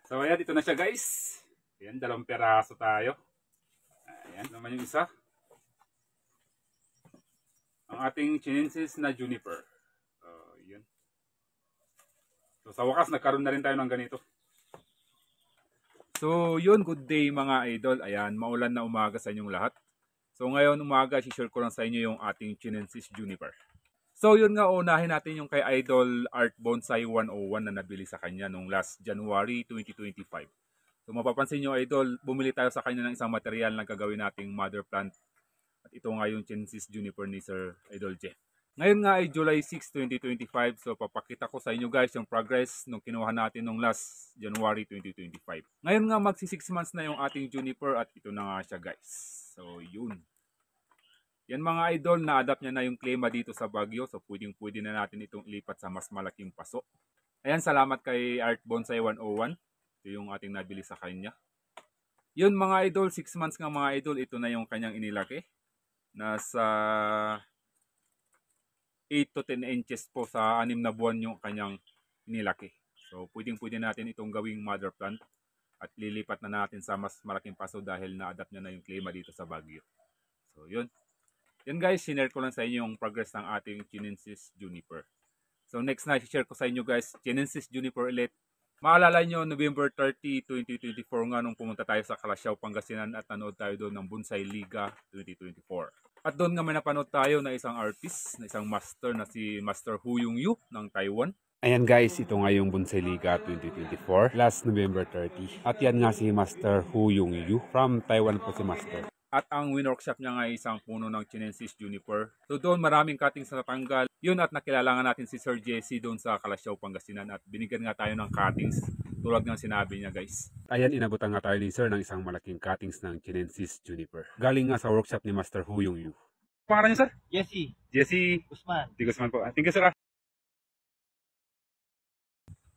So ayan, dito na siya guys. Ayan, 2 peraso tayo. Ayan naman yung isa. Ang ating chinensis na juniper. So, yun. So sa wakas, nagkaroon na rin tayo ng ganito. So yun, good day mga idol. Ayan, maulan na umaga sa inyong lahat. So ngayon umaga, share ko lang sa inyo yung ating chinensis juniper. So yun nga, unahin natin yung kay Idol Art Bonsai 101 na nabili sa kanya nung last January 2025. So mapapansin nyo idol, bumili tayo sa kanya ng isang material na gagawin nating mother plant. At ito nga yung chinensis juniper ni Sir Idol Jeff. Ngayon nga ay July 6, 2025. So papakita ko sa inyo guys yung progress nung kinuha natin nung last January 2025. Ngayon nga magsi 6 months na yung ating juniper at ito na nga siya guys. So yun. Yan mga idol, na-adapt niya na yung klema dito sa Baguio. So pwede na natin itong ilipat sa mas malaking paso. Ayan, salamat kay Art Bonsai 101. Ito yung ating nabili sa kanya. Yun mga idol, 6 months nga mga idol, ito na yung kanyang inilaki. Nasa 8 to 10 inches po, sa 6 na buwan yung kanyang inilaki. So pwede natin itong gawing mother plant. At lilipat na natin sa mas malaking paso dahil na-adapt niya na yung klema dito sa Baguio. So yun. Yan guys, sinare ko lang sa inyo yung progress ng ating chinensis juniper. So next na i-share ko sa inyo guys, chinensis juniper ulit. Maalala nyo, November 30, 2024 nga nung pumunta tayo sa Calasiao, Pangasinan at nanood tayo doon ng Bonsai Liga 2024. At doon nga may napanood tayo na isang artist, na isang master na si Master Hu Yongyu ng Taiwan. Ayan guys, ito nga yung Bonsai Liga 2024, last November 30. At yan nga si Master Hu Yongyu, from Taiwan po si Master. At ang win-workshop niya nga ay isang puno ng chinensis juniper. So doon maraming cuttings na natanggal. Yun, at nakilala nga natin si Sir Jesse doon sa Calasiao, Pangasinan. At binigyan nga tayo ng cuttings tulad ng sinabi niya guys. Ayan, inabutan nga tayo ni Sir ng isang malaking cuttings ng chinensis juniper. Galing nga sa workshop ni Master Hu Yongyu. Pangalan niyo Sir? Jesse. Jesse Guzman. Di Guzman po. Thank you Sir.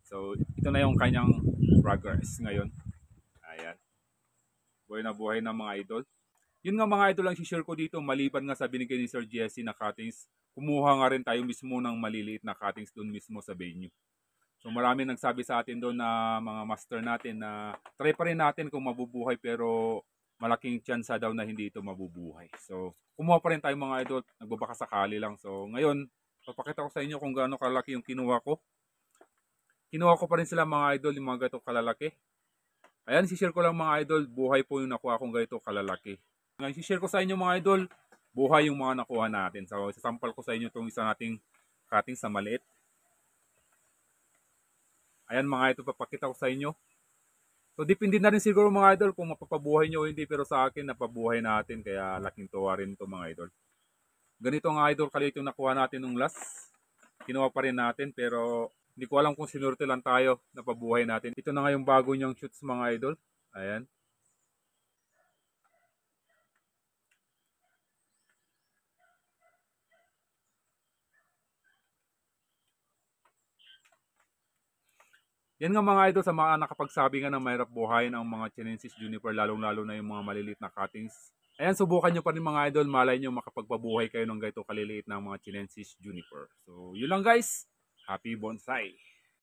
So ito na yung kanyang progress ngayon. Ayan. Buhay na buhay ng mga idol. Yun nga mga idol, lang si-share ko dito, maliban nga sa binigay ni Sir Jesse na cuttings, kumuha nga rin tayo mismo ng maliliit na cuttings doon mismo sa venue. So marami nagsabi sa atin doon na mga master natin na try pa rin natin kung mabubuhay, pero malaking tsansa daw na hindi ito mabubuhay. So kumuha pa rin tayo mga idol, nagbabaka sakali lang. So ngayon, papakita ko sa inyo kung gaano kalaki yung kinuha ko. Kinuha ko pa rin sila mga idol, yung mga gato kalalaki. Ayan, si-share ko lang mga idol, buhay po yung nakuha kong gato kalalaki. Ngayon, i-share ko sa inyo mga idol, buhay yung mga nakuha natin. So, isasampal ko sa inyo itong isa nating cutting sa maliit. Ayan mga idol, papakita ko sa inyo. So, depende na rin siguro mga idol kung mapapabuhay nyo o hindi. Pero sa akin, napabuhay natin. Kaya laking tuwa rin ito mga idol. Ganito nga idol, kalit yung nakuha natin nung last. Kinuha pa rin natin, pero hindi ko alam kung sinurte lang tayo, napabuhay natin. Ito na nga yung bago niyang shoots mga idol. Ayan. Yan nga mga idol, sa mga nakapagsabi nga na mahirap buhayin ang mga chinensis juniper, lalong-lalo na yung mga maliliit na cuttings. Ayan, subukan nyo pa rin mga idol, malay nyo makapagpabuhay kayo ng ganito kaliliit na mga chinensis juniper. So, yun lang guys. Happy bonsai!